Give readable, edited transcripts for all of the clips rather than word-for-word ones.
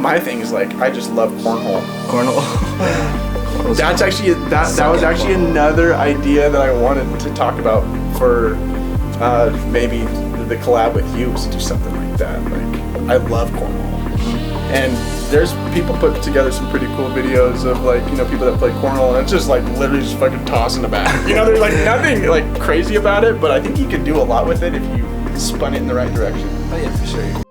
my thing is like I just love cornhole. That's actually that was actually another idea that I wanted to talk about for maybe the collab with you, was to do something like that. Like I love cornhole, and there's people put together some pretty cool videos of like, you know, people that play cornhole, and it's just like literally just fucking tossing the bat. You know, there's like nothing like crazy about it, but I think you could do a lot with it if you spun it in the right direction. Oh yeah, for sure.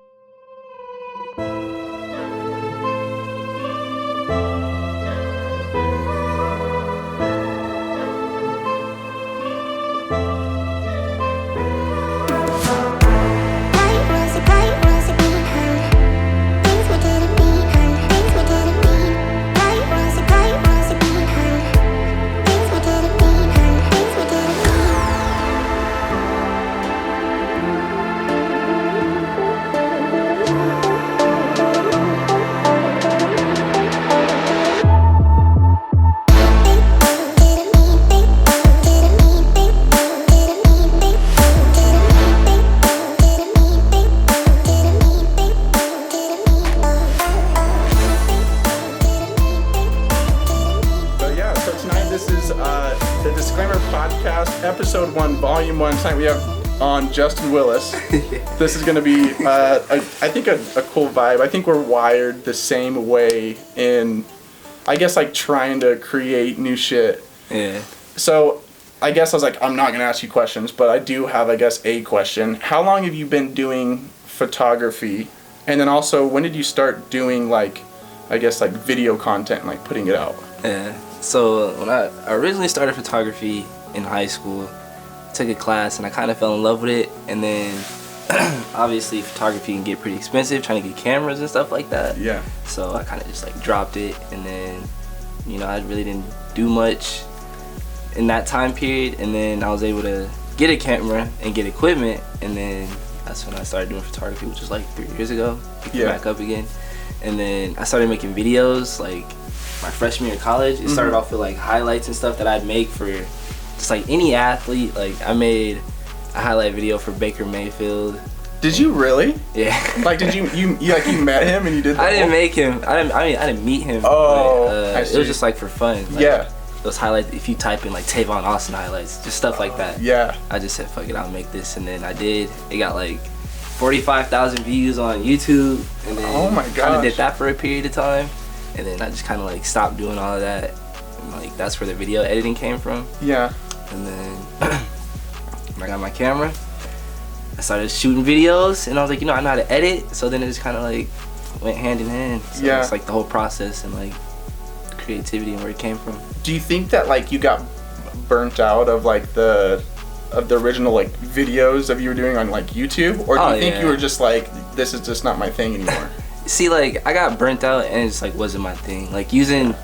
The Disclaimer Podcast, Episode 1, Volume 1. Tonight we have on Justin Willis. This is going to be, I think, a cool vibe. I think we're wired the same way in, I guess, like, trying to create new shit. Yeah. So, I guess I was like, I'm not going to ask you questions, but I do have, I guess, a question. How long have you been doing photography? And then also, when did you start doing, like, I guess, like, video content and, like, putting it out? Yeah. So when I originally started photography in high school, took a class and I kind of fell in love with it. And then obviously photography can get pretty expensive, trying to get cameras and stuff like that. Yeah. So I kind of just like dropped it, and then, you know, I really didn't do much in that time period. And then I was able to get a camera and get equipment, and then that's when I started doing photography, which was like 3 years ago. Picked it back up again. And then I started making videos like my freshman year of college. It started off with like highlights and stuff that I'd make for just like any athlete. Like I made a highlight video for Baker Mayfield. Did you really? Yeah. Like, did you met him and you did? I didn't make him. I didn't meet him. Oh, but, I see. It was just like for fun. Like, yeah. Those highlights. If you type in like Tavon Austin highlights, just stuff like that. Yeah. I just said fuck it, I'll make this, and then I did. It got like 45,000 views on YouTube, and then oh my gosh, kind of did that for a period of time. And then I just kind of like stopped doing all of that, and like that's where the video editing came from. Yeah. And then when I got my camera, I started shooting videos, and I was like, you know, I know how to edit, so then it just kind of like went hand in hand. So yeah. It's like the whole process and like creativity and where it came from. Do you think that like you got burnt out of like the original like videos that you were doing on like YouTube, or do you think you were just like, this is just not my thing anymore? See, like I got burnt out and it just like wasn't my thing. Like using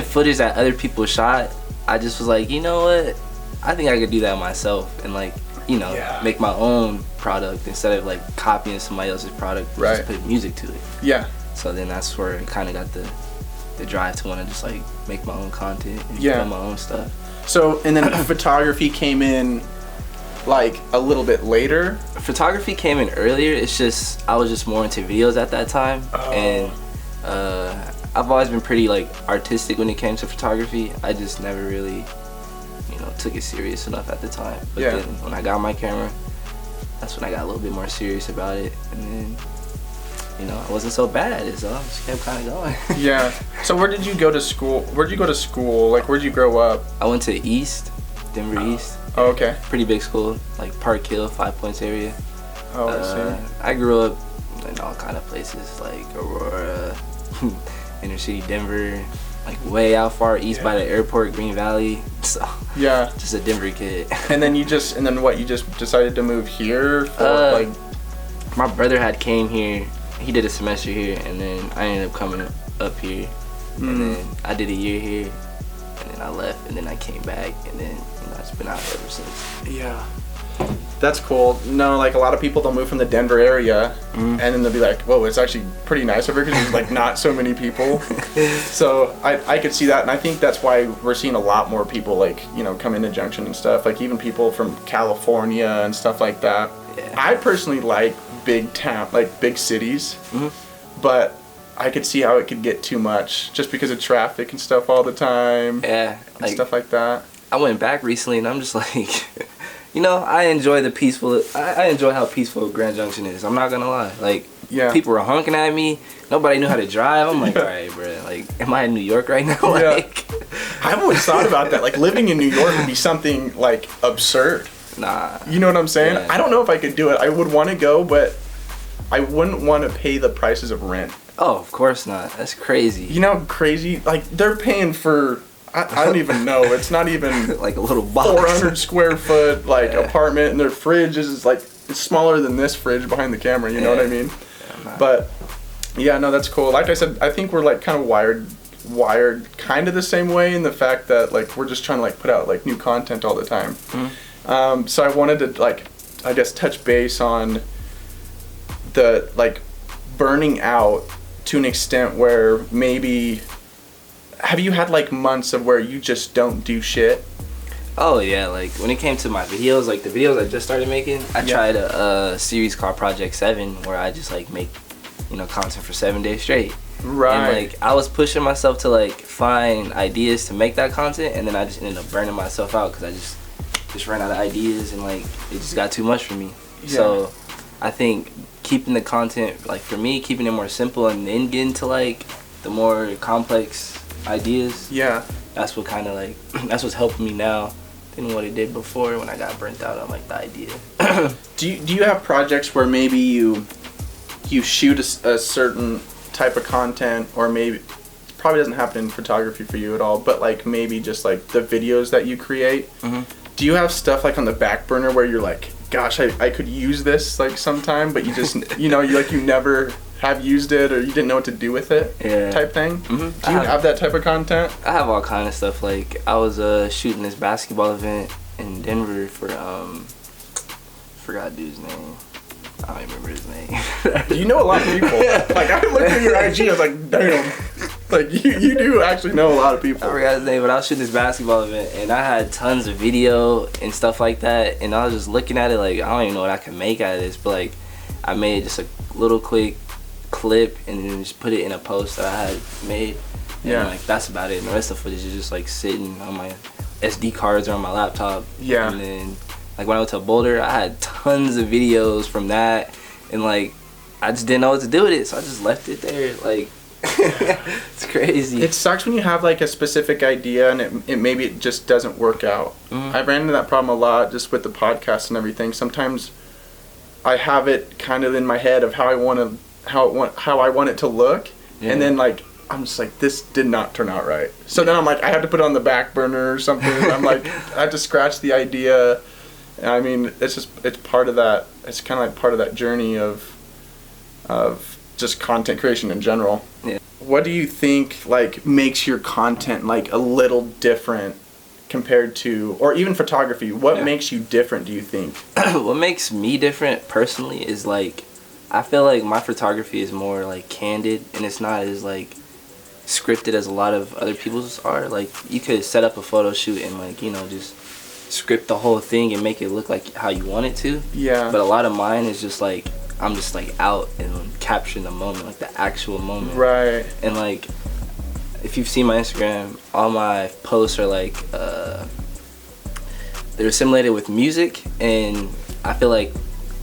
footage that other people shot, I just was like, you know what? I think I could do that myself and like, you know, make my own product instead of like copying somebody else's product. Right. Just put music to it. Yeah. So then that's where it kind of got the drive to want to just like make my own content and film my own stuff. So, and then photography came in like a little bit later? Photography came in earlier. It's just I was just more into videos at that time. And I've always been pretty like artistic when it came to photography. I just never really, you know, took it serious enough at the time. But then when I got my camera, that's when I got a little bit more serious about it. And then, you know, I wasn't so bad, so I just kept kind of going. Yeah. So where did you go to school? Where'd you go to school? Like, where'd you grow up? I went to East, Denver East. Oh, okay. Pretty big school, like Park Hill, 5 Points area. Oh, I see. I grew up in all kind of places, like Aurora, inner city Denver, like way out far east by the airport, Green Valley. So yeah, just a Denver kid. And then you just decided to move here? For, my brother had came here. He did a semester here, and then I ended up coming up here, and then I did a year here, and then I left, and then I came back, and then it's been out ever since. Yeah. That's cool. No, like a lot of people, they'll move from the Denver area and then they'll be like, whoa, it's actually pretty nice over here because there's like not so many people. So I could see that, and I think that's why we're seeing a lot more people like, you know, come into Junction and stuff, like even people from California and stuff like that. Yeah. I personally like big town, like big cities, but I could see how it could get too much just because of traffic and stuff all the time. Yeah, and stuff like that. I went back recently and I'm just like, you know, I enjoy how peaceful Grand Junction is. I'm not gonna lie. Like, people were honking at me. Nobody knew how to drive. I'm like, all right, bro. Like, am I in New York right now? Like, I've always thought about that. Like, living in New York would be something like absurd. Nah. You know what I'm saying? Yeah. I don't know if I could do it. I would want to go, but I wouldn't want to pay the prices of rent. Oh, of course not. That's crazy. You know how crazy? Like, they're paying for, I don't even know. It's not even like a little box. 400 square foot, like, apartment, and their fridge is, like, it's smaller than this fridge behind the camera, you know what I mean? But, yeah, no, that's cool. Like I said, I think we're, like, kind of wired kind of the same way in the fact that, like, we're just trying to, like, put out, like, new content all the time. Mm-hmm. So I wanted to, like, I guess touch base on the, like, burning out to an extent where maybe, have you had, like, months of where you just don't do shit? Oh yeah, like when it came to my videos, like the videos I just started making, I tried a series called Project 7 where I just like make, you know, content for 7 days straight. Right. And like I was pushing myself to like find ideas to make that content, and then I just ended up burning myself out because I just ran out of ideas, and like it just got too much for me. Yeah. So I think keeping the content, like for me, keeping it more simple and then getting to like the more complex ideas. Yeah. That's what kind of like, that's what's helping me now than what it did before when I got burnt out on like the idea. Do you have projects where maybe you shoot a certain type of content, or maybe it probably doesn't happen in photography for you at all, but like maybe just like the videos that you create? Mm-hmm. Do you have stuff like on the back burner where you're like, gosh, I could use this like sometime, but you just you know, you never have used it, or you didn't know what to do with it, type thing? Mm-hmm. Do you have that type of content? I have all kind of stuff. Like I was shooting this basketball event in Denver for forgot dude's name. I don't even remember his name. You know a lot of people. Like I looked at your IG, I was like, damn. Like you do actually know a lot of people. I forgot his name, but I was shooting this basketball event, and I had tons of video and stuff like that, and I was just looking at it like, I don't even know what I can make out of this, but like I made just a little quick clip and then just put it in a post that I had made. And like that's about it. And the rest of the footage is just like sitting on my SD cards or on my laptop. Yeah. And then like when I went to Boulder, I had tons of videos from that, and like I just didn't know what to do with it, so I just left it there. Like it's crazy. It sucks when you have like a specific idea and it maybe it just doesn't work out. Mm-hmm. I ran into that problem a lot just with the podcast and everything. Sometimes I have it kind of in my head of how I want it to look, and then like I'm just like, this did not turn out right. So then I'm like, I have to put it on the back burner or something. I'm like, I have to scratch the idea. I mean, it's part of that. It's kind of like part of that journey of just content creation in general. Yeah. What do you think like makes your content like a little different compared to, or even photography? What makes you different, do you think? What makes me different personally is like, I feel like my photography is more like candid, and it's not as like scripted as a lot of other people's are. Like you could set up a photo shoot and like, you know, just script the whole thing and make it look like how you want it to. Yeah. But a lot of mine is just like, I'm just like out and capturing the moment, like the actual moment. Right. And like, if you've seen my Instagram, all my posts are like, they're assimilated with music, and I feel like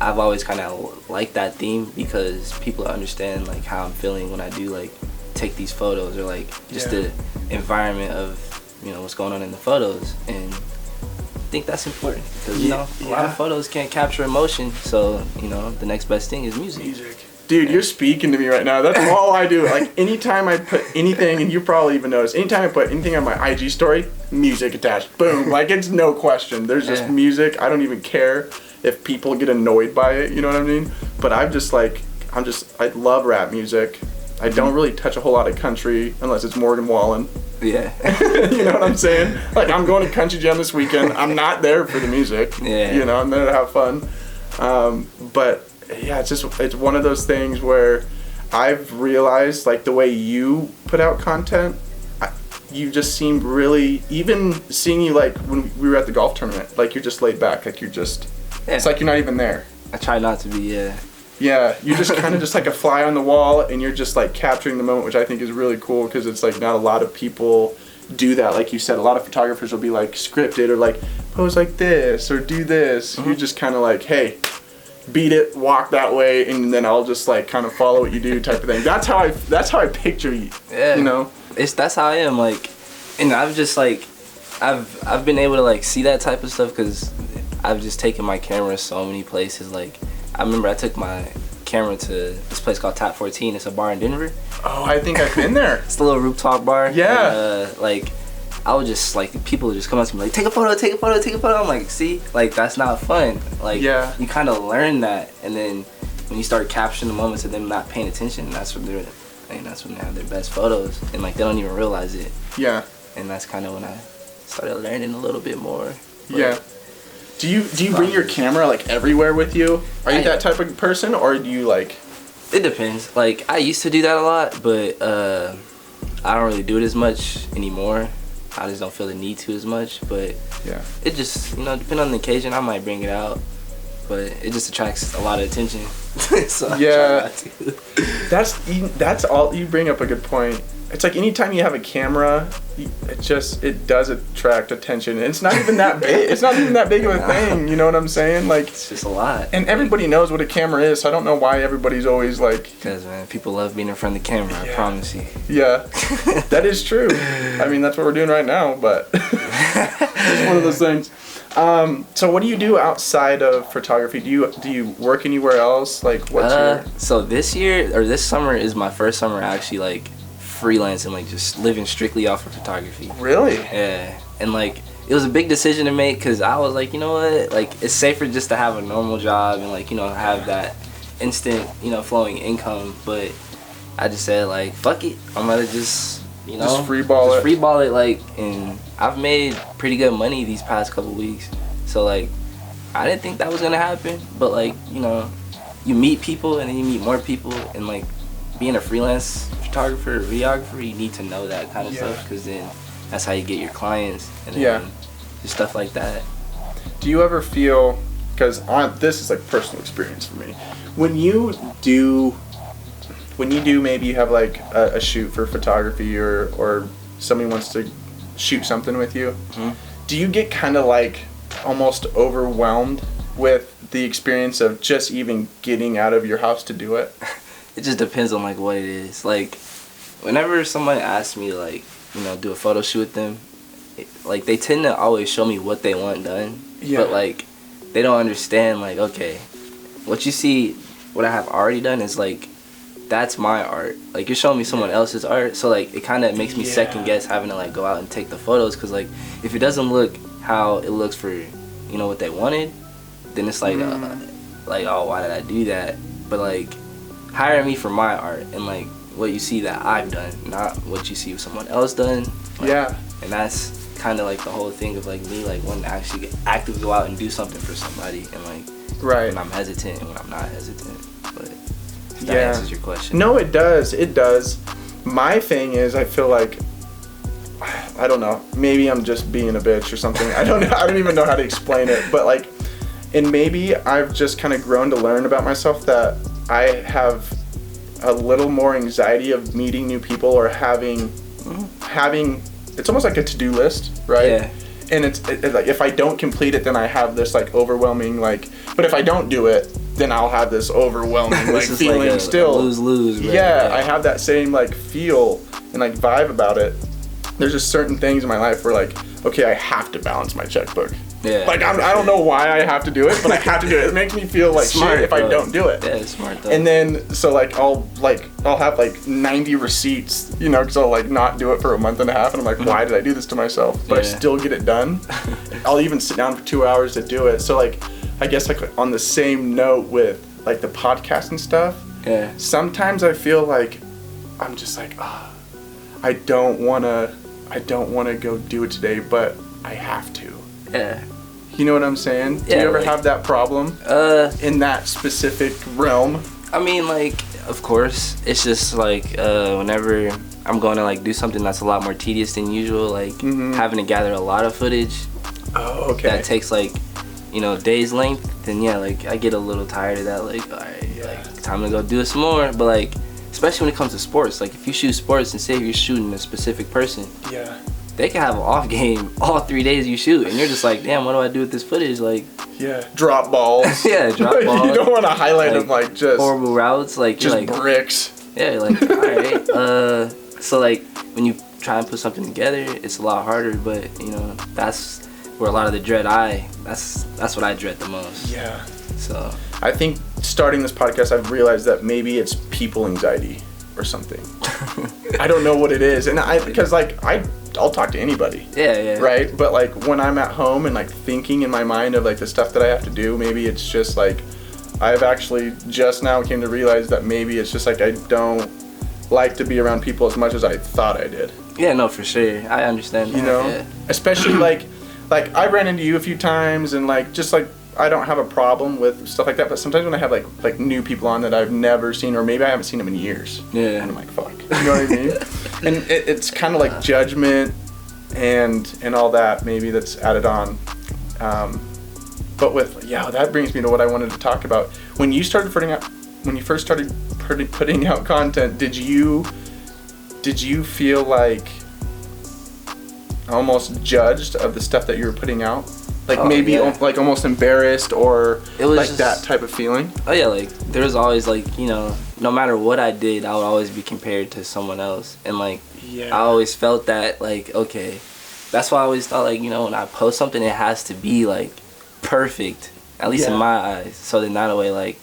I've always kind of liked that theme because people understand like how I'm feeling when I do like take these photos, or like just the environment of, you know, what's going on in the photos. And I think that's important because you know a lot of photos can't capture emotion, so you know the next best thing is music. Dude, you're speaking to me right now. That's all I do. Like anytime I put anything, and you probably even notice, anytime I put anything on my IG story, music attached. Boom. Like it's no question. There's just music. I don't even care if people get annoyed by it, you know what I mean? But I love rap music. I don't really touch a whole lot of country unless it's Morgan Wallen. Yeah. You know what I'm saying? Like I'm going to Country Jam this weekend. I'm not there for the music. Yeah. You know, I'm there to have fun. But yeah, it's one of those things where I've realized like the way you put out content, you just seemed really, even seeing you like when we were at the golf tournament, like you're just laid back, like you're just, it's like you're not even there. I try not to be, Yeah, you're just kind of just like a fly on the wall, and you're just like capturing the moment, which I think is really cool because it's like not a lot of people do that. Like you said, a lot of photographers will be like scripted or like pose like this or do this. You're just kind of like, hey, beat it, walk that way, and then I'll just like kind of follow what you do type of thing. That's how I picture you. Yeah, you know, that's how I am. Like, and I've just like I've been able to like see that type of stuff because I've just taken my camera so many places. Like, I remember I took my camera to this place called Tap 14. It's a bar in Denver. Oh, I think I've been there. It's a little rooftop bar. Yeah. And, like, I would just, like, people would just come up to me like, take a photo, take a photo, take a photo. I'm like, see? Like, that's not fun. Like, yeah. You kind of learn that. And then when you start capturing the moments of them not paying attention, that's when that's when they have their best photos. And, like, they don't even realize it. Yeah. And that's kind of when I started learning a little bit more. But, yeah. Do you bring your camera like everywhere with you? Are you that type of person, or do you like? It depends. Like, I used to do that a lot, but I don't really do it as much anymore. I just don't feel the need to as much. But yeah, it just, you know, depending on the occasion, I might bring it out. But it just attracts a lot of attention. So yeah, that's all. You bring up a good point. It's like anytime you have a camera, it does attract attention. And it's not even that big. It's not even that big of a thing. You know what I'm saying? Like, it's just a lot. And everybody knows what a camera is. So I don't know why everybody's always like. Because, man, people love being in front of the camera. I promise you. Yeah, that is true. I mean, that's what we're doing right now. But it's one of those things. So what do you do outside of photography? Do you work anywhere else? Like, what's So this summer is my first summer actually like freelancing, like just living strictly off of photography. Really? Yeah. And like it was a big decision to make because I was like, you know what, like it's safer just to have a normal job and like, you know, have that instant, you know, flowing income. But I just said like, fuck it, I'm gonna just, you know, just freeball it like. And I've made pretty good money these past couple weeks, so like I didn't think that was gonna happen. But like, you know, you meet people and then you meet more people, and like being a freelance photographer or videographer, you need to know that kind of stuff because then that's how you get your clients and then just stuff like that. Do you ever feel, because this is like personal experience for me, when you do maybe you have like a shoot for photography or somebody wants to shoot something with you, do you get kind of like almost overwhelmed with the experience of just even getting out of your house to do it? It just depends on like what it is. Like whenever someone asks me to like, you know, do a photo shoot with them, like they tend to always show me what they want done. Yeah. But like they don't understand like, okay, what you see, what I have already done is like, that's my art. Like you're showing me someone else's art, so like it kind of makes me second guess having to like go out and take the photos, because like if it doesn't look how it looks for, you know, what they wanted, then it's like oh, why did I do that? But like hire me for my art and like what you see that I've done, not what you see someone else done. Like, and that's kind of like the whole thing of like me like wanting to actually actively go out and do something for somebody, and like when I'm hesitant and when I'm not hesitant. But that answers your question. No, it does. My thing is, I feel like, I don't know, maybe I'm just being a bitch or something. I don't know. I don't even know how to explain it. But like, and maybe I've just kind of grown to learn about myself that I have a little more anxiety of meeting new people or having, it's almost like a to-do list, right? Yeah. And it's like, if I don't complete it, then I have this like overwhelming, like, but if I don't do it, then I'll have this overwhelming like feeling like still. Lose-lose. Right? Yeah, I have that same like feel and like vibe about it. There's just certain things in my life where like, okay, I have to balance my checkbook. Yeah. Like I don't know why I have to do it, but I have to do it. It makes me feel like smart, shit if I don't do it. Yeah, it's smart though. And then so like I'll have like 90 receipts, you know, because I'll like not do it for a month and a half, and I'm like, why did I do this to myself? But I still get it done. I'll even sit down for 2 hours to do it. So like, I guess like on the same note with like the podcast and stuff. Yeah. Sometimes I feel like I'm just like, I don't wanna go do it today, but I have to. Yeah. You know what I'm saying? Do you ever have that problem in that specific realm? I mean, like, of course. It's just like whenever I'm going to like do something that's a lot more tedious than usual, like having to gather a lot of footage. Oh, okay. That takes like, you know, days length. Then like I get a little tired of that. Like, all right, like time to go do it some more. But like, especially when it comes to sports, like if you shoot sports and say you're shooting a specific person, they can have an off game all 3 days you shoot, and you're just like, damn, what do I do with this footage? Like, drop balls. Drop balls. You don't want to highlight them like just horrible routes, like just you're like bricks. Yeah, you're like, all right. So like when you try and put something together, it's a lot harder. But you know, that's where a lot of the dread. That's what I dread the most. Yeah. So I think starting this podcast, I've realized that maybe it's people anxiety or something. I don't know what it is, and because like I'll talk to anybody. Yeah. Right, but like when I'm at home and like thinking in my mind of like the stuff that I have to do, maybe it's just like I've actually just now came to realize that maybe it's just like I don't like to be around people as much as I thought I did. Yeah, no, for sure. I understand that. You know, yeah. Especially like I ran into you a few times, and like just like I don't have a problem with stuff like that, but sometimes when I have like new people on that I've never seen, or maybe I haven't seen them in years, yeah, and I'm like, fuck, you know what I mean? And it's kind of like judgment and all that maybe that's added on. But that brings me to what I wanted to talk about. When you first started putting out content, did you feel like almost judged of the stuff that you were putting out? Like like almost embarrassed, or it was like just that type of feeling? Oh yeah, like there was always like, you know, no matter what I did, I would always be compared to someone else, and like I always felt that like, okay, that's why I always thought like, you know, when I post something, it has to be like perfect, at least in my eyes, so then that way, like,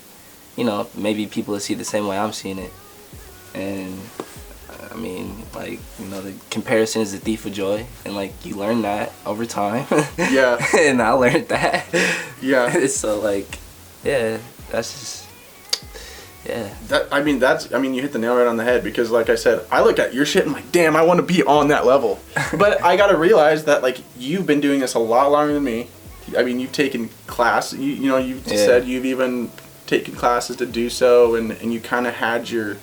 you know, maybe people will see the same way I'm seeing it. And I mean, like, you know, the comparison is the thief of joy, and like you learn that over time. Yeah. And I learned that. Yeah. So like, yeah, that's just, yeah. You hit the nail right on the head, because like I said, I look at your shit and I'm like, damn, I want to be on that level. But I gotta realize that like you've been doing this a lot longer than me. I mean, you've taken class, you know, you've said you've even taken classes to do so, and you kind of had your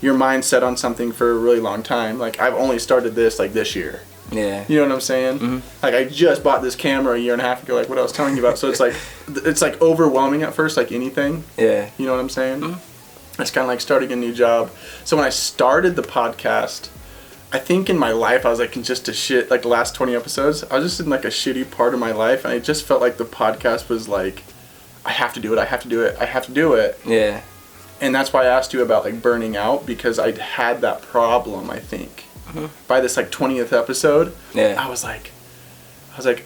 mind set on something for a really long time. Like I've only started this like this year. Yeah. You know what I'm saying? Mm-hmm. Like I just bought this camera a year and a half ago, like what I was telling you about. So it's like overwhelming at first, like anything. Yeah. You know what I'm saying? Mm-hmm. It's kind of like starting a new job. So when I started the podcast, I think in my life I was like in just a shit, like the last 20 episodes, I was just in like a shitty part of my life, and I just felt like the podcast was like, I have to do it. Yeah. And that's why I asked you about like burning out, because I'd had that problem, I think. Mm-hmm. By this like 20th episode, I was like,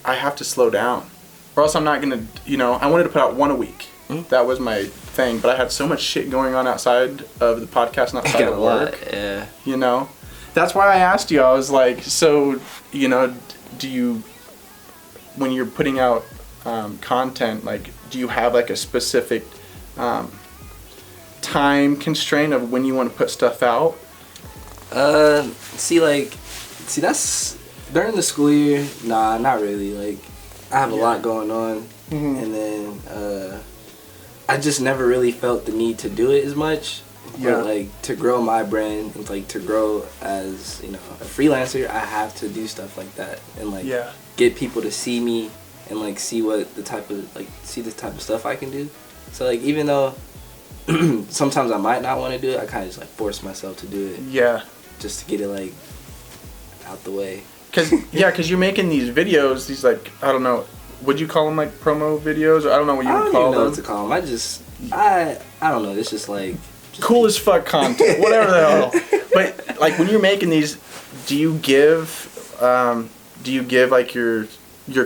I have to slow down, or else I'm not gonna, you know, I wanted to put out one a week. Mm-hmm. That was my thing, but I had so much shit going on outside of the podcast and outside of work. Yeah. You know? That's why I asked you. I was like, so, you know, when you're putting out content, like, do you have like a specific time constraint of when you want to put stuff out? That's during the school year. Nah, not really. Like, I have a lot going on, mm-hmm. and then I just never really felt the need to do it as much. Yeah. But like to grow my brand and like to grow as, you know, a freelancer, I have to do stuff like that and like get people to see me and like see the type of stuff I can do. So like even though sometimes I might not want to do it, I kind of just like force myself to do it. Yeah. Just to get it like out the way. Cause you're making these videos, these like, I don't know, would you call them like promo videos? Or I don't know what you would call them. I don't even know what to call them. I don't know. It's just like cool as fuck content, whatever the hell. But like when you're making these, do you give like your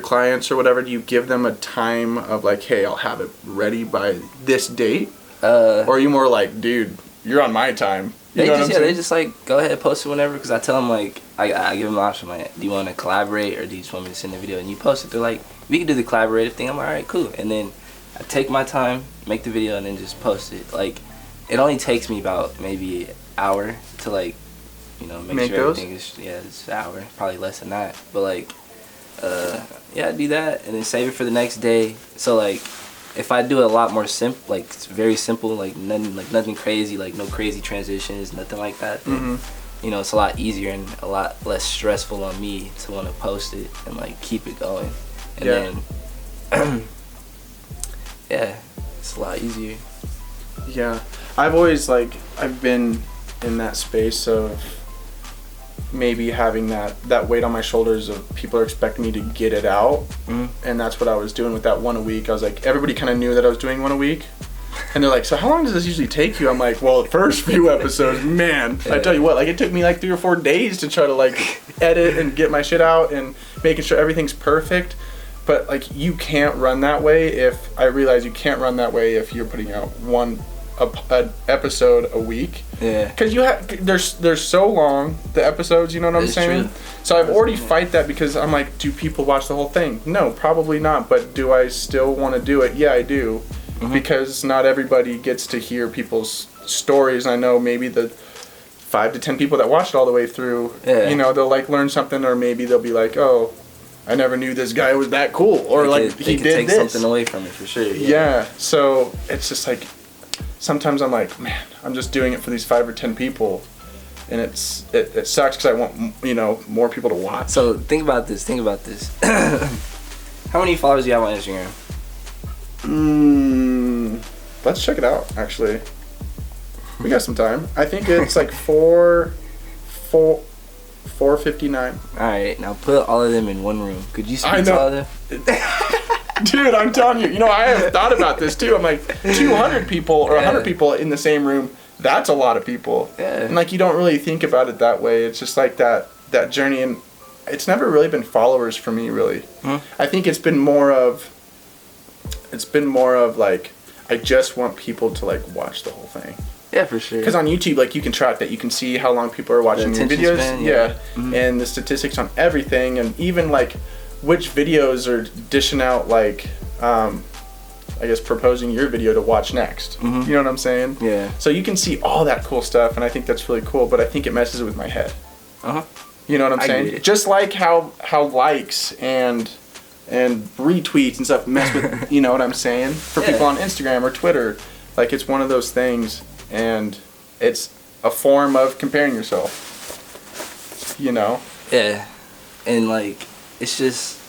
clients or whatever? Do you give them a time of like, hey, I'll have it ready by this date? Or are you more like, dude, you're on my time? They just like go ahead and post it whenever, because I tell them like I give them an option like, do you want to collaborate or do you just want me to send the video and you post it? They're like, we can do the collaborative thing. I'm like, all right, cool. And then I take my time, make the video, and then just post it. Like it only takes me about maybe an hour to like, you know, make sure everything is it's an hour, probably less than that. But like I do that and then save it for the next day. So like if I do it a lot more simple, like it's very simple, like nothing crazy, like no crazy transitions, nothing like that, then, mm-hmm. you know, it's a lot easier and a lot less stressful on me to want to post it and like keep it going. And then it's a lot easier. Yeah, I've always I've been in that space of maybe having that weight on my shoulders of people are expecting me to get it out, and that's what I was doing with that one a week. I was like, everybody kind of knew that I was doing one a week, and they're like, so how long does this usually take you? I'm like, well, the first few episodes, man, I tell you what, it took me 3 or 4 days to try to edit and get my shit out and making sure everything's perfect. But you can't run that way if I realize you can't run that way if you're putting out an episode a week. Yeah. Because they're so long, the episodes, you know what I'm saying? True. So I've already fight that because I'm like, do people watch the whole thing? No, probably not. But do I still want to do it? Yeah, I do. Because not everybody gets to hear people's stories. I know maybe the 5 to 10 people that watched it all the way through, they'll learn something, or maybe they'll be like, oh, I never knew this guy was that cool, or they he could did take this. something away from it for sure. Yeah. So it's just sometimes I'm like, man, I'm just doing it for these 5 or 10 people, and it sucks because I want more people to watch. So think about this. How many followers do you have on Instagram? Let's check it out. Actually, we got some time. I think it's 459. All right, now put all of them in one room. Could you speak to all of them? Dude, I'm telling you, I have thought about this too. I'm like, 200 people or 100 people in the same room, that's a lot of people. Yeah. And you don't really think about it that way. It's just that journey, and it's never really been followers for me, really. I think it's been more of I just want people to watch the whole thing. Yeah, for sure. Because on YouTube, you can track that. You can see how long people are watching your videos. Span, And the statistics on everything, and even which videos are dishing out I guess proposing your video to watch next. You know what I'm saying? Yeah. So you can see all that cool stuff, and I think that's really cool. But I think it messes with my head. You know what I'm saying? Just like how likes and retweets and stuff mess with. You know what I'm saying? For people on Instagram or Twitter, it's one of those things. And it's a form of comparing yourself, Yeah, and it's just,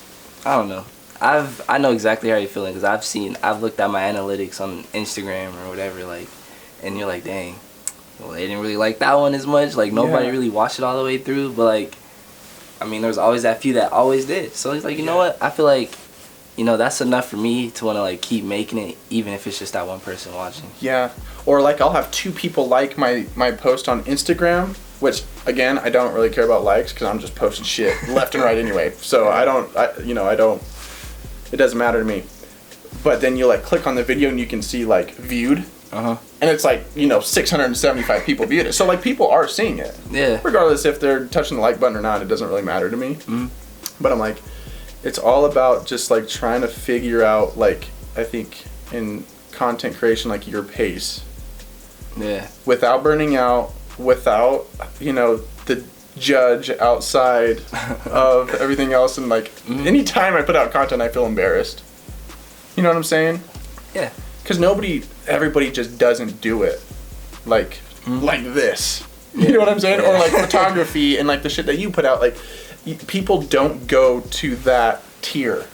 I don't know. I know exactly how you're feeling because I've looked at my analytics on Instagram or whatever, and you're like, dang, well, they didn't really like that one as much. Nobody really watched it all the way through, but there's always that few that always did. So it's you know what? I feel that's enough for me to want to keep making it, even if it's just that one person watching. Yeah. Or I'll have 2 people like my post on Instagram, which again, I don't really care about likes because I'm just posting shit left and right anyway. So I don't, it doesn't matter to me. But then you click on the video and you can see viewed. And it's 675 people viewed it. So people are seeing it. Yeah. Regardless if they're touching the like button or not, it doesn't really matter to me. But I'm it's all about just trying to figure out I think in content creation your pace. Yeah. Without burning out, without the judge outside of everything else, and anytime I put out content I feel embarrassed. You know what I'm saying? Yeah. Because everybody just doesn't do it like this. You know what I'm saying? Or photography and the shit that you put out, people don't go to that tier.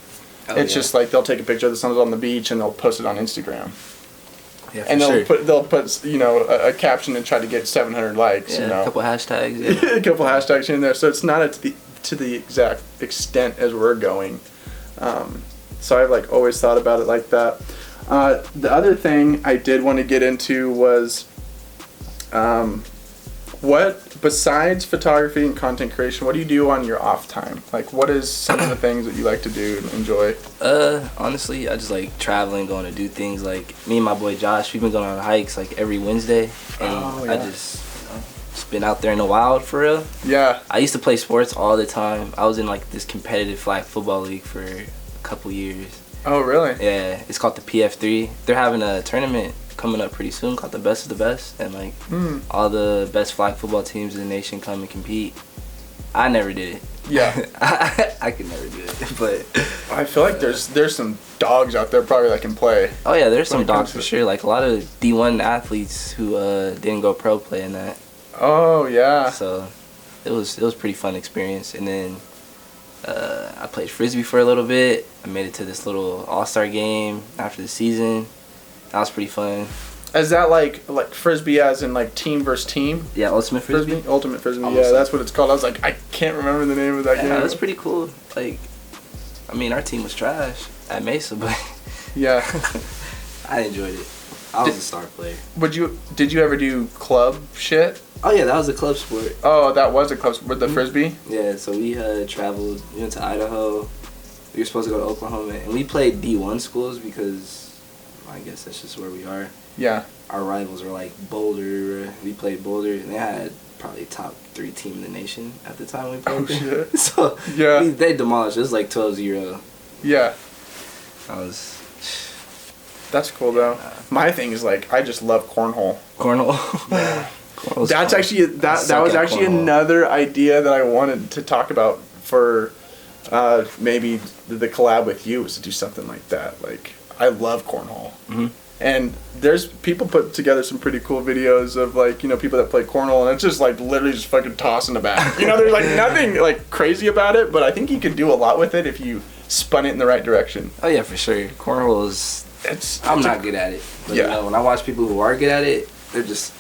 It's just they'll take a picture of the sun on the beach and they'll post it on Instagram. Yeah, and they'll put a caption and try to get 700 likes. A couple hashtags. Yeah. A couple hashtags in there. So it's not to the exact extent as we're going. So I've always thought about it like that. The other thing I did want to get into was what, besides photography and content creation, what do you do on your off time? What is some of the things that you like to do and enjoy? Honestly, I just traveling, going to do things. Me and my boy Josh, we've been going on hikes I weekday, and I just been out there in the wild for real. Yeah. I used to play sports all the time. I was in this competitive flag football league for a couple years. Oh, really? Yeah, it's called the PF3. They're having a tournament coming up pretty soon called the Best of the Best, and all the best flag football teams in the nation come and compete. I never did it. Yeah. I could never do it, but I feel there's some dogs out there probably that can play. Oh yeah, there's some dogs for sure. A lot of D1 athletes who didn't go pro play in that. Oh yeah. So it was pretty fun experience, and then I played frisbee for a little bit. I made it to this little all-star game after the season. That was pretty fun. Is that like frisbee as in like team versus team? Yeah, ultimate frisbee. Ultimate frisbee. Almost Yeah, that's what it's called. I was like, I can't remember the name of that game. Yeah, that's pretty cool. Like, I mean, our team was trash at Mesa, but yeah, I enjoyed it. I was a star player. Did you ever do club shit? Oh yeah, that was a club sport. Oh, that was a club sport with the frisbee? Yeah, so we traveled. We went to Idaho. We were supposed to go to Oklahoma, and we played D1 schools because I guess that's just where we are. Yeah. Our rivals were like Boulder. We played Boulder, and they had probably top 3 team in the nation at the time we played. Oh shit. So yeah, they demolished. It was like 12-0. Yeah. That's cool though. My thing is like I just love cornhole. Cornhole. Yeah. That's actually that was actually another idea that I wanted to talk about for maybe the collab with you, was to do something like that. Like I love cornhole. Mm-hmm. And there's people put together some pretty cool videos of like, you know, people that play cornhole, and it's just like literally just fucking tossing the bat. You know, there's like nothing like crazy about it, but I think you could do a lot with it if you spun it in the right direction. Oh yeah, for sure. Cornhole is. I'm not good at it. But, yeah. You know, when I watch people who are good at it, they're just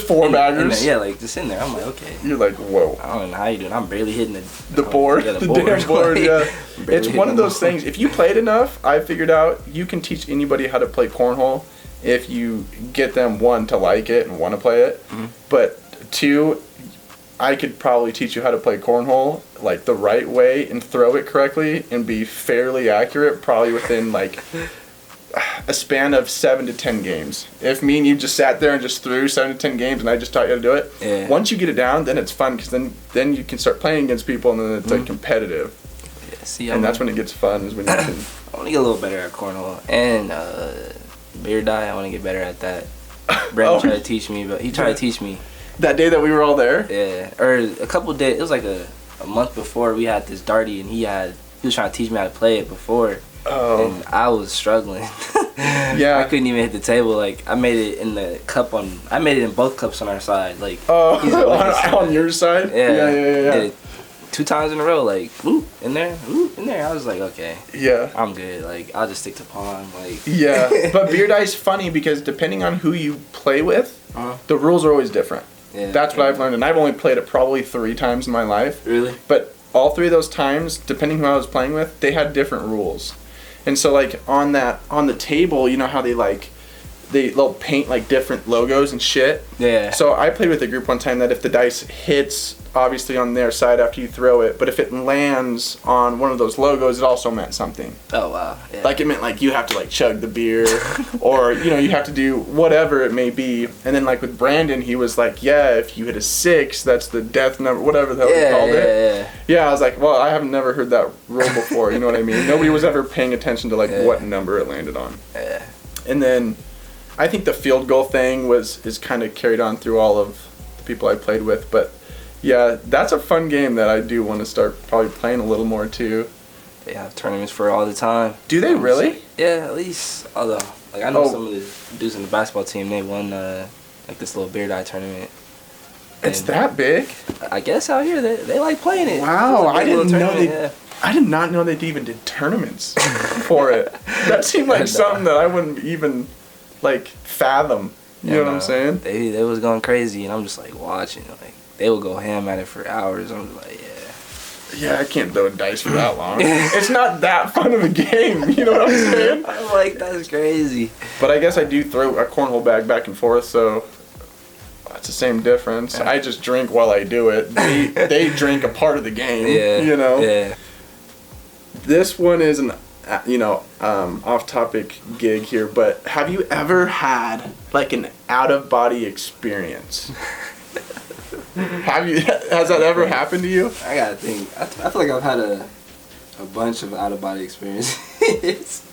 four baggers. Yeah, like just in there. I'm like, okay. You're like, whoa. I don't know how you doing. I'm barely hitting the board. Yeah, the damn board. Yeah. It's one of those ball. things. If you played enough, I figured out you can teach anybody how to play cornhole if you get them, 1, to like it and want to play it, but 2, I could probably teach you how to play cornhole like the right way and throw it correctly and be fairly accurate, probably within like a span of 7 to 10 games. If me and you just sat there and just threw 7 to 10 games and I just taught you how to do it, yeah. Once you get it down, then it's fun, because then you can start playing against people, and then it's like competitive. Yeah, see, and that's when it gets fun, is when you can. I want to get a little better at cornhole and beer dye. I want to get better at that. Brandon tried to teach me, but he tried to teach me that day that we were all there. Yeah, or a couple days. It was like a month before we had this darty, and he was trying to teach me how to play it before. Oh. And I was struggling. Yeah. I couldn't even hit the table. Like I made it in the cup I made it in both cups on our side. Like on your side. Yeah. Yeah. Did it 2 times in a row. Like whoop in there, whoop in there. I was like, okay. Yeah. I'm good. Like I'll just stick to pawn. Like. Yeah, but beer dye's funny because depending on who you play with, the rules are always different. Yeah. That's what I've learned, and I've only played it probably 3 times in my life. Really? But all 3 of those times, depending who I was playing with, they had different rules. And so like on the table, you know how they'll paint like different logos and shit. Yeah. So I played with a group one time that if the dice hits obviously on their side after you throw it, but if it lands on one of those logos, it also meant something. Oh wow. Yeah. Like it meant like you have to like chug the beer, or you know you have to do whatever it may be. And then like with Brandon, he was like, yeah, if you hit a 6, that's the death number, whatever the hell they called it. Yeah, I was like, well, I haven't never heard that rule before. You know what I mean? Nobody was ever paying attention to like what number it landed on. Yeah. And then I think the field goal thing is kind of carried on through all of the people I played with, but. Yeah, that's a fun game that I do want to start probably playing a little more too. They have tournaments for it all the time. Do they really? Yeah, at least. Although, like I know some of the dudes in the basketball team, they won like this little beer dye tournament. It's that big? I guess out here they like playing it. Wow, I didn't know they. Yeah. I did not know they even did tournaments for it. That seemed like something that I wouldn't even like fathom. You know what I'm saying? They was going crazy, and I'm just like watching. Like they would go ham at it for hours. I'm just like, yeah, I can't throw dice for that long. It's not that fun of a game. You know what I'm saying? I'm like, that's crazy. But I guess I do throw a cornhole bag back and forth, so it's the same difference. I just drink while I do it. They drink a part of the game. Yeah. You know. Yeah. This one is an off-topic gig here, but have you ever had like an out-of-body experience? Has that ever happened to you? I gotta think. I feel like I've had a bunch of out-of-body experiences.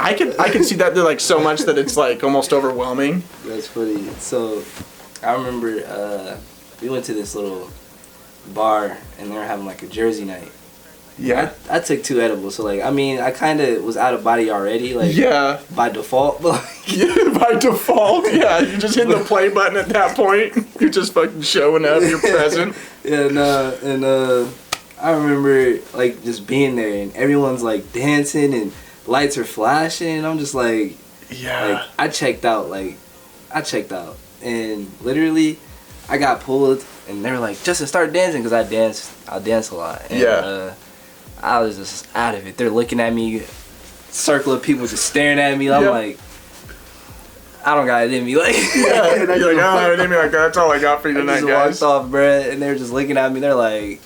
I can see that they're like so much that it's like almost overwhelming. That's funny. So I remember we went to this little bar and they were having like a Jersey night. Yeah. I took 2 edibles, so like I mean I kind of was out of body already, like by default, but like, by default, yeah, you just hit the play button at that point. You're just fucking showing up. You're present. And I remember like just being there and everyone's like dancing and lights are flashing. And I'm just like, Yeah. Like I checked out, and literally I got pulled, and they were like, Justin, start dancing, because I dance a lot. And, I was just out of it. They're looking at me, circle of people just staring at me. I'm like, I don't got it in me. Like, yeah, and you're like, I don't have it in me. Like, that's all I got for you tonight, guys. Walked off, bruh, and they were just looking at me. They're like,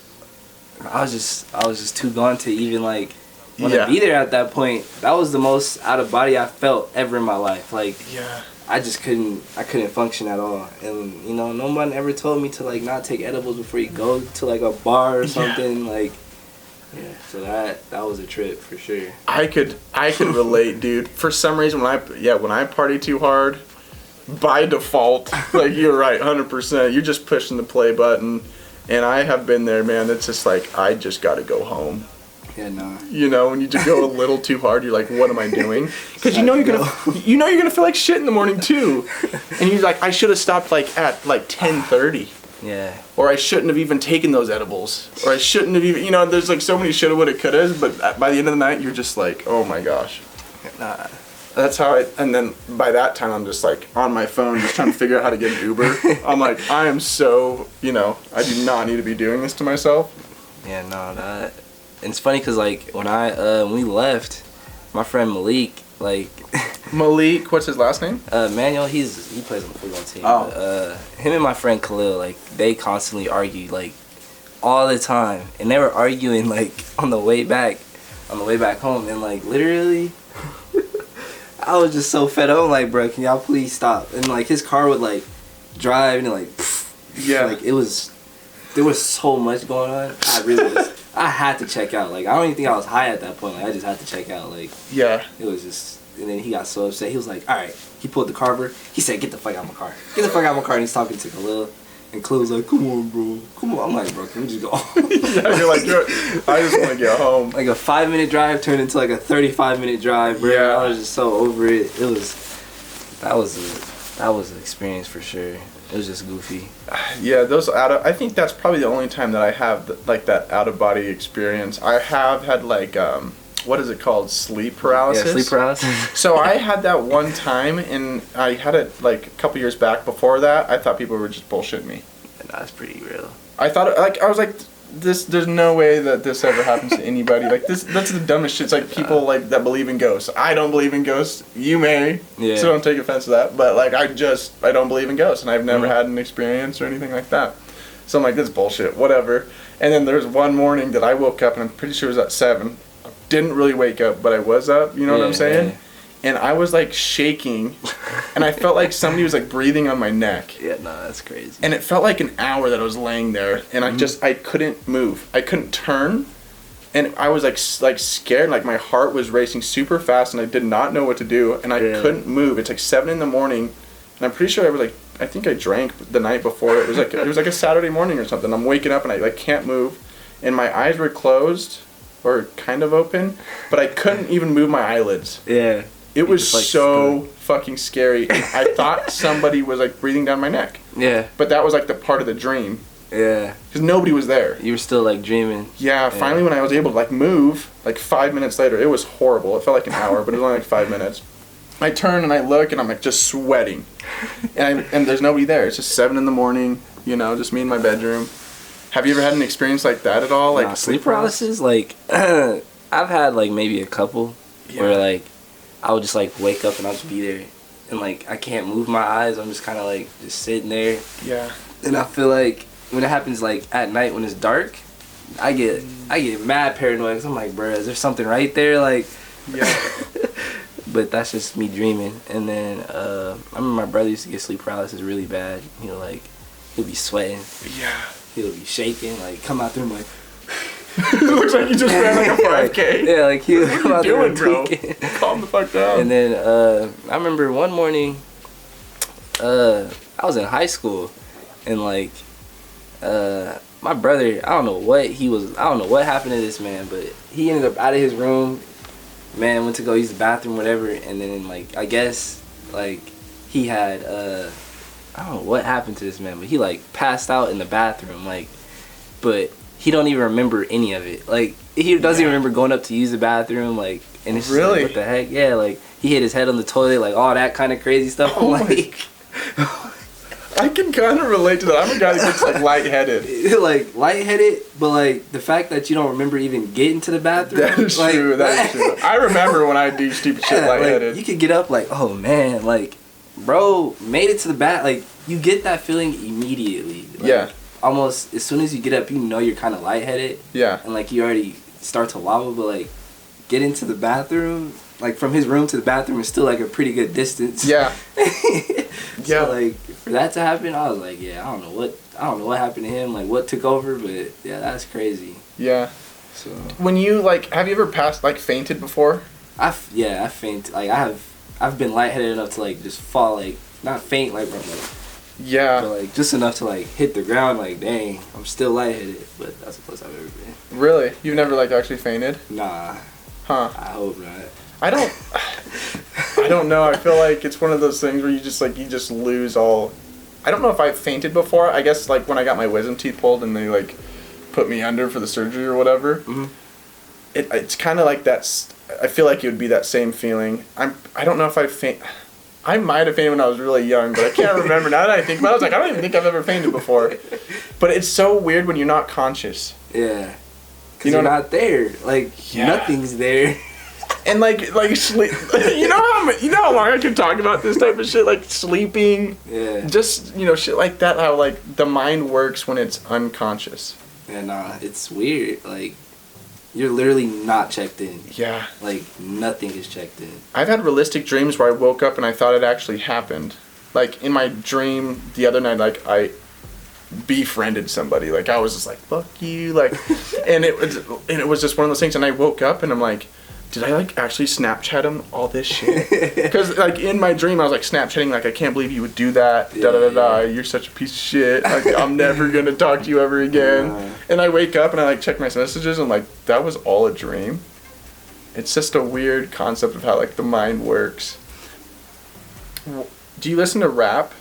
I was just too gone to even like want to be there at that point. That was the most out of body I felt ever in my life. Like, I couldn't function at all. And you know, no one ever told me to like not take edibles before you go to like a bar or something. Like, so that was a trip for sure. I could relate, dude. For some reason, when I party too hard, by default, like you're right, 100%. You're just pushing the play button, and I have been there, man. It's just like I just got to go home. Yeah, nah. You know, when you just go a little too hard, you're like, what am I doing? Because you know you're gonna feel like shit in the morning too, and you're like, I should have stopped like at like 10:30. Yeah. Or I shouldn't have even taken those edibles. Or I shouldn't have even, you know, there's like so many shoulda, woulda, couldas, but by the end of the night, you're just like, oh my gosh. Nah. That's how and then by that time, I'm just like on my phone, just trying to figure out how to get an Uber. I'm like, I am so, you know, I do not need to be doing this to myself. Yeah, no, that. And it's funny because, like, when we left, my friend Malik, like... Malik, what's his last name? Manuel, he plays on the football team. Oh. But, him and my friend Khalil, like, they constantly argue, like, all the time. And they were arguing, like, on the way back home. And, like, literally, I was just so fed up. I'm like, bro, can y'all please stop? And, like, his car would, like, drive and, like, like, there was so much going on. I had to check out. Like, I don't even think I was high at that point. Like, I just had to check out. Like, it was just... And then he got so upset. He was like, all right. He pulled the car over. He said, get the fuck out of my car. Get the fuck out of my car. And he's talking to Khalil. And Khalil was like, come on, bro. Come on. I'm like, bro, can we just go? You're like, I just want to get home. Like a 5-minute drive turned into like a 35-minute drive, bro. Yeah. I was just so over it. That was an experience for sure. It was just goofy. Yeah, I think that's probably the only time that I have like that out of body experience. I have had like what is it called? Sleep paralysis. Yeah, sleep paralysis. So I had that one time, and I had it like a couple years back. Before that, I thought people were just bullshitting me. That's pretty real. I thought I was like, there's no way that this ever happens to anybody. Like that's the dumbest shit. It's like people like that believe in ghosts. I don't believe in ghosts. You may, so don't take offense to that. But like I don't believe in ghosts, and I've never had an experience or anything like that. So I'm like, this is bullshit, whatever. And then there's one morning that I woke up, and I'm pretty sure it was at 7. I didn't really wake up, but I was up. You know what I'm saying? Yeah. And I was like shaking, and I felt like somebody was like breathing on my neck. Yeah, no, that's crazy. And it felt like an hour that I was laying there, and I couldn't move. I couldn't turn, and I was like scared. Like my heart was racing super fast, and I did not know what to do, and I couldn't move. It's like 7 a.m, and I'm pretty sure I think I drank the night before. It was like a Saturday morning or something. I'm waking up and I like can't move, and my eyes were closed or kind of open, but I couldn't even move my eyelids. Yeah. It was so fucking scary. I thought somebody was like breathing down my neck. Yeah. But that was like the part of the dream. Yeah. Because nobody was there. You were still like dreaming. Yeah. Finally, when I was able to like move, like 5 minutes later, it was horrible. It felt like an hour, but it was only like 5 minutes. I turn and I look, and I'm like just sweating, and there's nobody there. It's just 7 a.m. You know, just me in my bedroom. Have you ever had an experience like that at all? Like sleep paralysis? Like I've had like maybe a couple where like I would just like wake up and I'll just be there, and like I can't move my eyes. I'm just kind of like just sitting there. Yeah. And I feel like when it happens like at night when it's dark, I get mad paranoid. 'Cause I'm like, bro, is there something right there? Like, yeah. But that's just me dreaming. And then I remember my brother used to get sleep paralysis really bad. He'll be sweating. Yeah. He'll be shaking. Like come out there and like. It looks like you just ran like a 5K. Yeah, like he was come out there and bro? Calm the fuck down. And then I remember one morning, I was in high school, and like my brother, I don't know what happened to this man, but he ended up out of his room. Man went to go use the bathroom, whatever, and then like I guess like he had I don't know what happened to this man, but he like passed out in the bathroom, like, but he don't even remember any of it. Like, he doesn't even remember going up to use the bathroom, like, and it's just Really? like, what the heck? Yeah, like, he hit his head on the toilet, like, all that kind of crazy stuff. I'm like, I can kind of relate to that. I'm a guy that gets like lightheaded. like, lightheaded, but like, the fact that you don't remember even getting to the bathroom. That is like, true. That is true. I remember when I do stupid shit lightheaded. Like, you could get up like, oh man, like, bro, made it to the bath. Like, you get that feeling immediately. Like, yeah. Almost as soon as you get up, you know you're kind of lightheaded. Yeah. And like, you already start to wobble, but like, get into the bathroom, like from his room to the bathroom is still like a pretty good distance. Yeah. So like, for that to happen, I was like, yeah, I don't know what happened to him, like what took over, but yeah, that's crazy. Yeah. So when you like, have you ever fainted before? I faint. Like I've been lightheaded enough to like just fall, like not faint like, but yeah, but like just enough to like hit the ground. Like dang, I'm still lightheaded, but that's the closest I've ever been. Really? You've never like actually fainted? Nah. Huh. I hope not. I don't know. I feel like it's one of those things where you just lose all. I don't know if I fainted before. I guess like when I got my wisdom teeth pulled and they like put me under for the surgery or whatever. Mm-hmm. It's kind of like that. I feel like it would be that same feeling. I don't know if I faint. I might have fainted when I was really young, but I can't remember. Now that I think about it, I was like, I don't even think I've ever fainted before. But it's so weird when you're not conscious. Yeah. You know, you're not there. Like, nothing's there. And like sleep. You know how long I can talk about this type of shit, like sleeping. Yeah. Just shit like that. How like the mind works when it's unconscious. Yeah, nah, it's weird. Like, you're literally not checked in. Yeah. Like, nothing is checked in. I've had realistic dreams where I woke up and I thought it actually happened. Like in my dream the other night, like I befriended somebody. Like I was just like, fuck you, like, and it was just one of those things. And I woke up and I'm like, did I like actually Snapchat him all this shit? Because like in my dream I was like Snapchatting, like, I can't believe you would do that. Da da da da. You're such a piece of shit. Like, I'm never gonna talk to you ever again. And I wake up and I like check my messages and like that was all a dream. It's just a weird concept of how like the mind works. Do you listen to rap?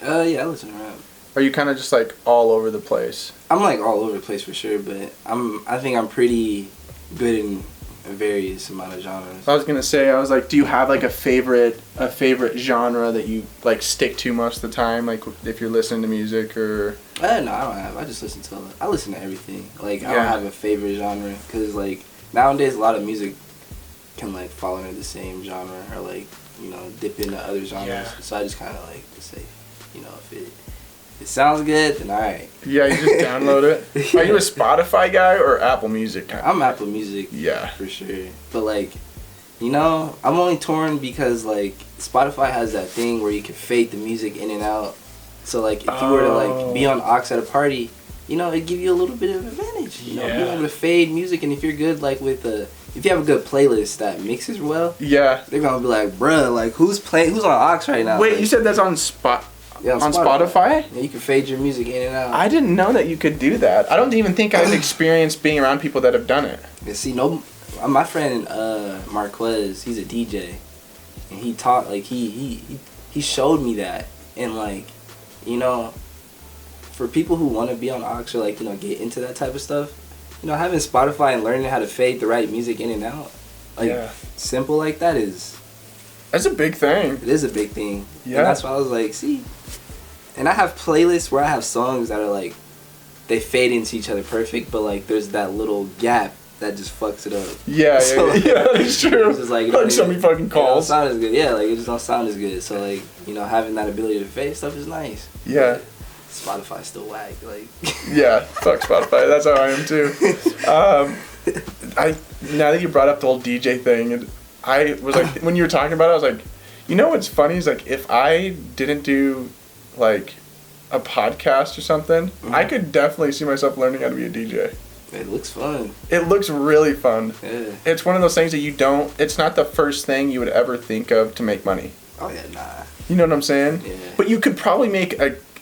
Yeah, I listen to rap. Are you kind of just like all over the place? I'm like all over the place for sure, but I think I'm pretty good in a various amount of genres. I was gonna say, I was like, do you have like a favorite genre that you like stick to most of the time, like if you're listening to music or? No, I don't have. I listen to everything. Like I don't have a favorite genre because like nowadays a lot of music can like fall into the same genre or like dip into other genres. Yeah. So I just kind of like to say, if it sounds good, then alright. Yeah, you just download it. Are you a Spotify guy or Apple Music guy? I'm Apple Music. Yeah. For sure. But like, I'm only torn because like Spotify has that thing where you can fade the music in and out. So like if you were to like be on aux at a party, it'd give you a little bit of advantage. Being able to fade music, and if you're good like with if you have a good playlist that mixes well, they're gonna be like, bruh, like who's on aux right now? Wait, like, you said that's on on Spotify? Yeah, you can fade your music in and out. I didn't know that you could do that. I don't even think I've experienced being around people that have done it. Yeah, see, my friend Marquez, he's a DJ, and he taught like he showed me that, and like, for people who want to be on aux or like get into that type of stuff, having Spotify and learning how to fade the right music in and out, like simple like that that's a big thing. It is a big thing. Yeah. And that's why I was like, see. And I have playlists where I have songs that are like, they fade into each other perfect, but like there's that little gap that just fucks it up. Yeah, so, that's true. It's just like, somebody fucking calls. It don't sound as good. Yeah, like it just don't sound as good. So like, having that ability to fade stuff is nice. Yeah. But Spotify's still whack. Like. Yeah, fuck Spotify. That's how I am too. Now that you brought up the whole DJ thing, I was like, when you were talking about it, I was like, what's funny is like, if I didn't do like a podcast or something, I could definitely see myself learning how to be a DJ. It looks fun. It looks really fun. Yeah. It's one of those things that it's not the first thing you would ever think of to make money. Oh yeah, nah. You know what I'm saying? Yeah. But you could probably make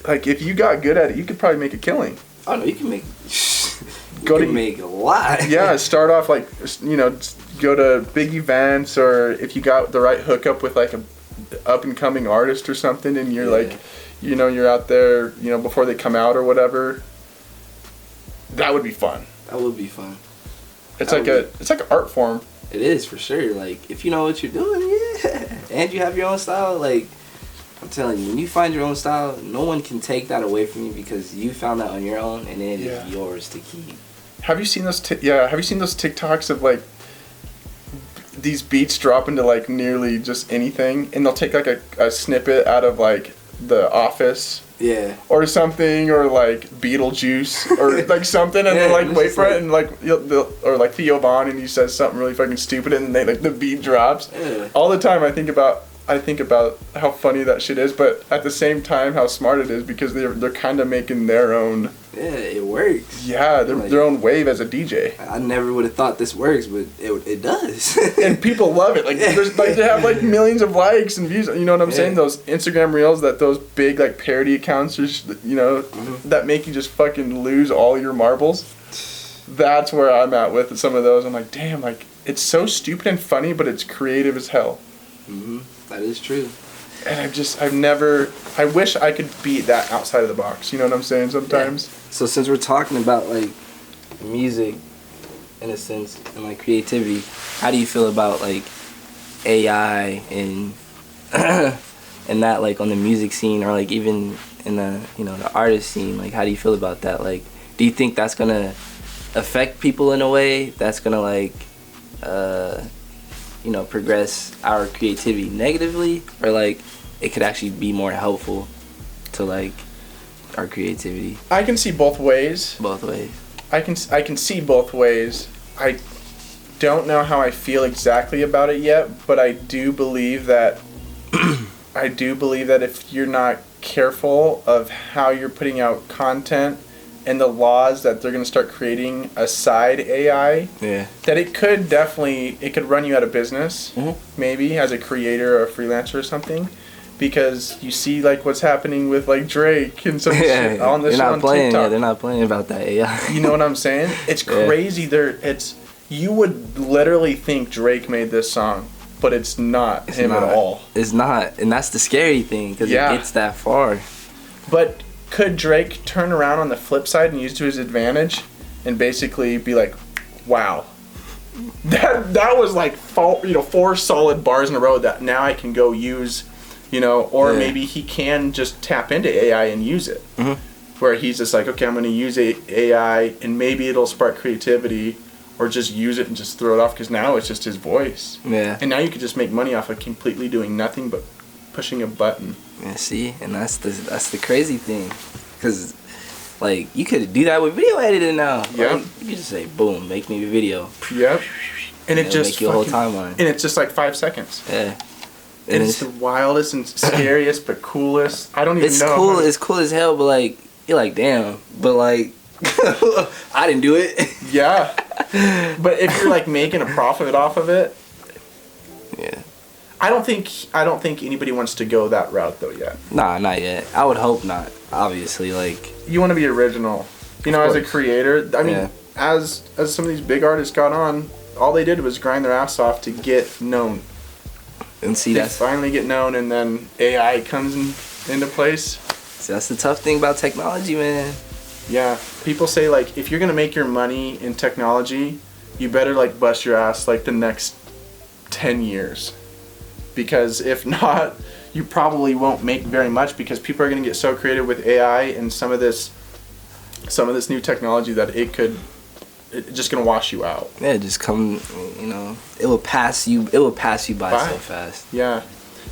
if you got good at it, you could probably make a killing. Oh no, you can make make a lot. Yeah, start off like, go to big events, or if you got the right hookup with like a up and coming artist or something, and you're like, you're out there, before they come out or whatever. That would be fun. That would be fun. It's like an art form. It is, for sure. Like, if you know what you're doing, yeah, and you have your own style, like, I'm telling you, when you find your own style, no one can take that away from you because you found that on your own, and it is yours to keep. Have you seen those? Have you seen those TikToks of like these beats drop into like nearly just anything, and they'll take like a snippet out of like The Office. Yeah. Or something, or like Beetlejuice, or like something, and Yeah, they like wait for like, it, and like or like Theo Von, and he says something really fucking stupid, and they like the beat drops. Yeah. All the time, I think about how funny that shit is, but at the same time, how smart it is because they're kind of making their own. Yeah, it works. Yeah, their own wave as a DJ. I never would have thought this works, but it does. And people love it. Like there's like they have like millions of likes and views. You know what I'm saying? Those Instagram reels that those big like parody accounts are, that make you just fucking lose all your marbles. That's where I'm at with some of those. I'm like, damn, like it's so stupid and funny, but it's creative as hell. That is true. And I wish I could be that outside of the box. You know what I'm saying? Sometimes. Yeah. So since we're talking about like music, in a sense, and like creativity, how do you feel about like AI and and that like on the music scene, or like even in the the artist scene? Like, how do you feel about that? Like, do you think that's gonna affect people in a way that's gonna like progress our creativity negatively, or like it could actually be more helpful to like our creativity? I can see both ways. Both ways. I can see both ways. I don't know how I feel exactly about it yet, but I do believe that if you're not careful of how you're putting out content and the laws that they're going to start creating aside AI, that it could run you out of business, maybe as a creator or a freelancer or something, because you see like what's happening with like Drake and some shit on this on TikTok. Yeah, they're not playing about that AI. You know what I'm saying? It's crazy. You would literally think Drake made this song, but it's not him at all. It's not, and that's the scary thing because it gets that far. But could Drake turn around on the flip side and use it to his advantage and basically be like, wow, that was like 4 solid bars in a row that now I can go use, or maybe he can just tap into AI and use it. Where he's just like, okay, I'm going to use AI and maybe it'll spark creativity, or just use it and just throw it off because now it's just his voice. Yeah. And now you could just make money off of completely doing nothing but pushing a button. Yeah, see, and that's the crazy thing, because like you could do that with video editing now. Yeah. Like, you could just say, boom, make me a video. Yep. And it just make your whole timeline. And it's just like 5 seconds. Yeah. And it's the wildest and scariest but coolest. I don't even know. It's cool. It's cool as hell, but like you're like, damn, but like I didn't do it. Yeah. But if you're like making a profit off of it, I don't think anybody wants to go that route though yet. Nah, not yet. I would hope not. Obviously, like you want to be original. As a creator. I mean, as some of these big artists got on, all they did was grind their ass off to get known. And see, they finally get known, and then AI comes into place. See, that's the tough thing about technology, man. Yeah, people say like if you're gonna make your money in technology, you better like bust your ass like the next 10 years, because if not, you probably won't make very much because people are gonna get so creative with AI and some of this new technology that it's just gonna wash you out. Yeah, just come, it will pass you. It will pass you by so fast. Yeah.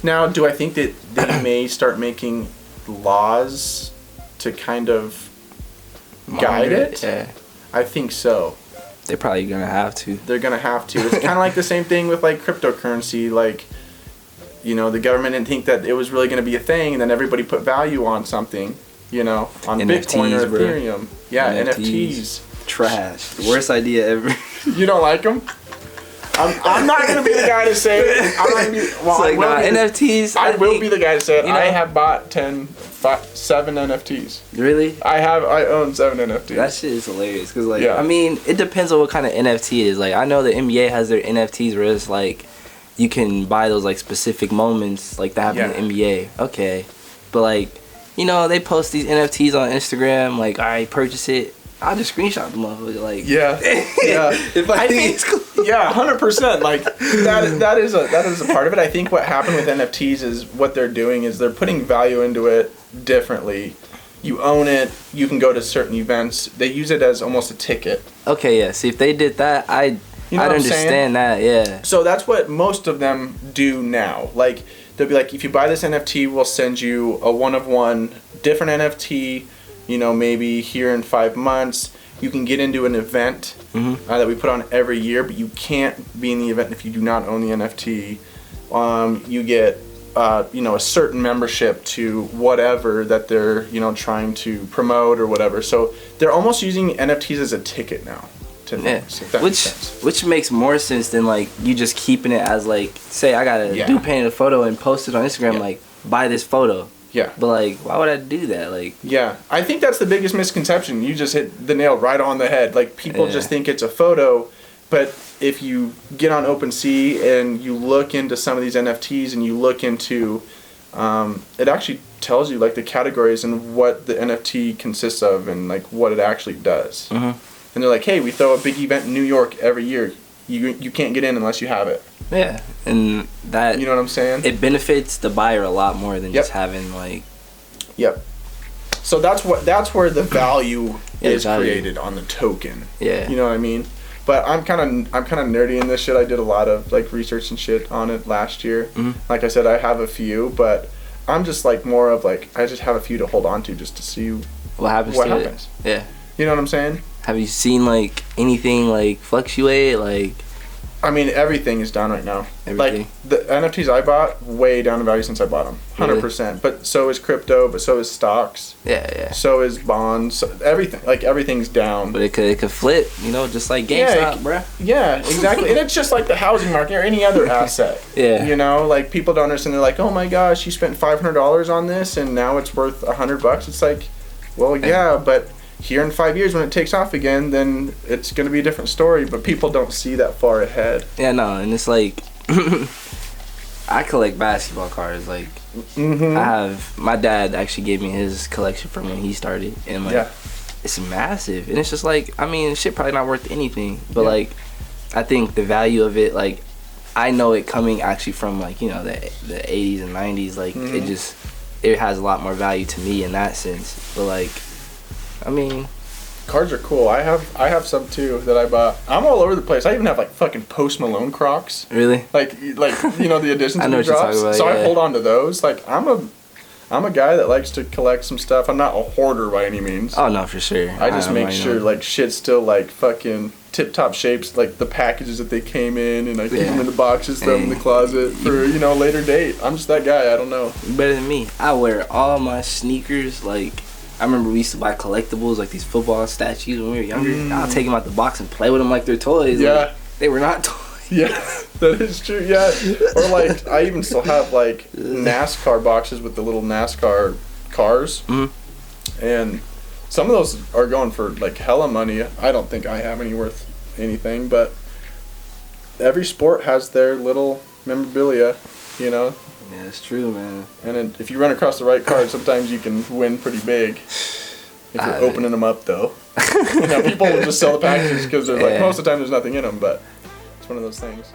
Now, do I think that they may start making laws to kind of guide it? Yeah. I think so. They're probably gonna have to. They're gonna have to. It's kind of like the same thing with like cryptocurrency. Like, the government didn't think that it was really gonna be a thing, and then everybody put value on something. On NFTs, Bitcoin or bro. Ethereum. Yeah, NFTs. Trash. The worst idea ever. You don't like them? I'm not gonna be the guy to say it. I'm not gonna be. Well, NFTs. I will be the guy to say it. I have bought 7 NFTs. Really? I own 7 NFTs. That shit is hilarious. Cause I mean, it depends on what kind of NFT it is. Like, I know the NBA has their NFTs where it's like, you can buy those like specific moments like that happen in the NBA. Okay, but like, they post these NFTs on Instagram. Like, all right, purchase it. I'll just screenshot the motherfucker. Like, yeah. if I think it's cool. Yeah, 100%. Like that is a part of it. I think what happened with NFTs is what they're doing is they're putting value into it differently. You own it. You can go to certain events. They use it as almost a ticket. Okay, yeah. See, if they did that, I'd understand that. Yeah. So that's what most of them do now. Like they'll be like, if you buy this NFT, we'll send you a one-of-one different NFT. You know, maybe here in 5 months, you can get into an event that we put on every year, but you can't be in the event if you do not own the NFT. You get, a certain membership to whatever that they're, trying to promote or whatever. So they're almost using NFTs as a ticket now to things. If that makes sense. Which makes more sense than like you just keeping it as like, say I got a dude painted a photo and post it on Instagram, like buy this photo. Yeah. But like, why would I do that? Like. Yeah, I think that's the biggest misconception. You just hit the nail right on the head. Like people just think it's a photo, but if you get on OpenSea and you look into some of these NFTs and you look into, it actually tells you like the categories and what the NFT consists of and like what it actually does. And they're like, hey, we throw a big event in New York every year. You can't get in unless you have it. Yeah, and that, you know what I'm saying? It benefits the buyer a lot more than just having like. Yep. So that's where the value is created on the token. Yeah. You know what I mean? But I'm kind of nerdy in this shit. I did a lot of like research and shit on it last year. Like I said, I have a few, but I'm just like more of like I just have a few to hold on to just to see what happens. Yeah. You know what I'm saying? Have you seen like anything like fluctuate like? I mean, everything is down right now. Everything. Like the NFTs I bought, way down in value since I bought them, 100%. But so is crypto. But so is stocks. Yeah. So is bonds. Everything, like everything's down. But it could flip, just like GameStop, bruh. Yeah, exactly. And it's just like the housing market or any other asset. Yeah. Like people don't understand. They're like, oh my gosh, you spent $500 on this and now it's worth $100. It's like, well, yeah, but here in 5 years when it takes off again, then it's going to be a different story, but people don't see that far ahead. Yeah, no, and it's like I collect basketball cards. Like my dad actually gave me his collection from when he started, and like it's massive, and it's just like, I mean, shit probably not worth anything, but like I think the value of it, like I know it coming actually from like the 80s and 90s, like it has a lot more value to me in that sense, but like. I mean, cards are cool. I have some too that I bought. I'm all over the place. I even have like fucking Post Malone Crocs. Really? Like the editions I know he drops. about, so I hold on to those. Like I'm a guy that likes to collect some stuff. I'm not a hoarder by any means. Oh no, for sure. I just make sure like shit's still like fucking tip top shapes, like the packages that they came in, and I keep them in the boxes, throw them in the closet for a later date. I'm just that guy. I don't know. Better than me. I wear all my sneakers like. I remember we used to buy collectibles like these football statues when we were younger. I'll take them out the box and play with them like they're toys. Yeah. Like, they were not toys. Yeah, that is true. Yeah. Or like I even still have like NASCAR boxes with the little NASCAR cars. And some of those are going for like hella money. I don't think I have any worth anything, but every sport has their little memorabilia, Yeah, it's true, man. And if you run across the right card, sometimes you can win pretty big. If you're opening them up, though. People will just sell the packages because they're like, most of the time there's nothing in them, but it's one of those things.